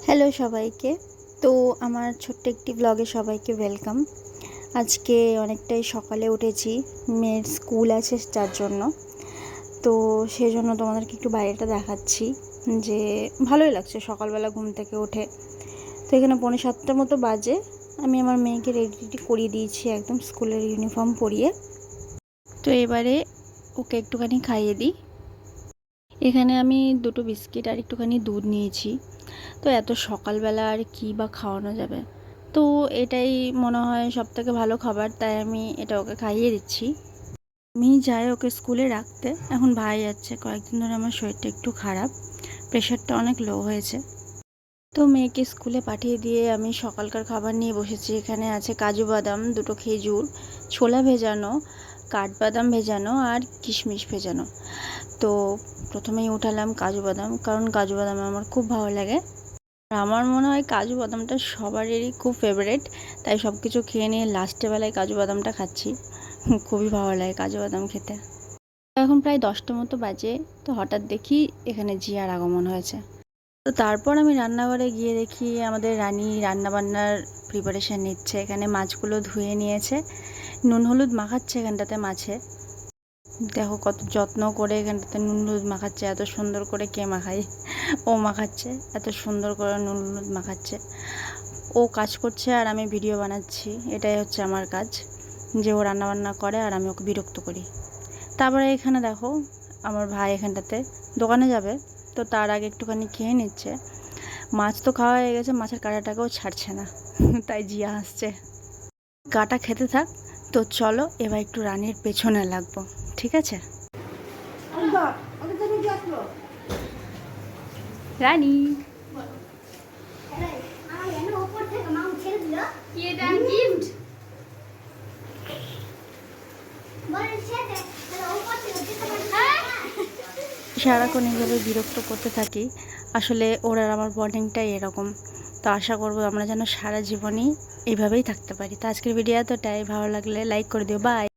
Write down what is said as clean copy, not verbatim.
Hello সবাইকে। তো আমার ছোট্ট একটি ব্লগে সবাইকে ওয়েলকাম। আজকে অনেকটাই সকালে উঠেছি, মেয়ের স্কুল আছে যার জন্য। তো সেই জন্য তোমাদেরকে একটু বাইরেটা দেখাচ্ছি যে ভালোই লাগছে সকালবেলা ঘুম থেকে উঠে। তো এখানে 6:45 মতো বাজে, আমি আমার মেয়েকে রেডি করিয়ে দিয়েছি একদম স্কুলের ইউনিফর্ম পরিয়ে। তো এবারে ওকে একটুখানি খাইয়ে দিই। এখানে আমি 2টো বিস্কিট আর একটুখানি দুধ নিয়েছি। তো এত সকালবেলা আর কি বা খাওয়ানো যাবে, তো এটাই মনে হয় সবথেকে ভালো খাবার, তাই আমি এটা ওকে খাইয়ে দিচ্ছি। আমি যাই ওকে স্কুলে রাখতে, এখন ভাই যাচ্ছে। কয়েকদিন ধরে আমার শরীরটা একটু খারাপ, প্রেশারটা অনেক লো হয়েছে। তো মেয়েকে স্কুলে পাঠিয়ে দিয়ে আমি সকালকার খাবার নিয়ে বসেছি। এখানে আছে কাজু বাদাম, 2টো খেজুর, ছোলা ভেজানো, কাঠবাদাম ভেজানো আর কিশমিশ ভেজানো। তো প্রথমেই উঠালাম কাজু বাদাম, কারণ কাজু বাদাম আমার খুব ভালো লাগে। আমার মনে হয় কাজু বাদামটা সবারই খুব ফেভারেট, তাই সব কিছু খেয়ে নিয়ে লাস্টের বেলায় কাজু বাদামটা খাচ্ছি। খুবই ভালো লাগে কাজু বাদাম খেতে। এখন প্রায় 10টা মতো বাজে। তো হঠাৎ দেখি এখানে জিয়ার আগমন হয়েছে। তো তারপর আমি রান্নাঘরে গিয়ে দেখি আমাদের রানী রান্নাবান্নার প্রিপারেশান নিচ্ছে। এখানে মাছগুলো ধুয়ে নিয়েছে, নুন হলুদ মাখাচ্ছে এখানটাতে মাছে। দেখো কত যত্ন করে এখানটাতে নুন হলুদ মাখাচ্ছে। এত সুন্দর করে কে মাখায়? ও মাখাচ্ছে, এত সুন্দর করে নুন হলুদ মাখাচ্ছে। ও কাজ করছে আর আমি ভিডিও বানাচ্ছি, এটাই হচ্ছে আমার কাজ, যে ও রান্নাবান্না করে আর আমি ওকে বিরক্ত করি। তারপরে এখানে দেখো আমার ভাই এখানটাতে দোকানে যাবে, তো তার আগে একটুখানি খেয়ে নিচ্ছে। মাছ তো খাওয়া হয়ে গেছে, মাছের কাঁটাটাকেও ছাড়ছে না। তাই জিয়া আসছে, কাঁটা খেতে থাক। তো চলো এবার একটু রানীর পেছনে লাগবো, ঠিক আছে? রানী সারাক্ষণ এইভাবে বিরক্ত করতে থাকি। আসলে ওর আর আমার বন্ডিংটাই এরকম। তো আশা করবো আমরা যেন সারা জীবনই এইভাবেই থাকতে পারি। তো আজকের ভিডিও এতটাই, ভালো লাগলে লাইক করে দিও। বাই।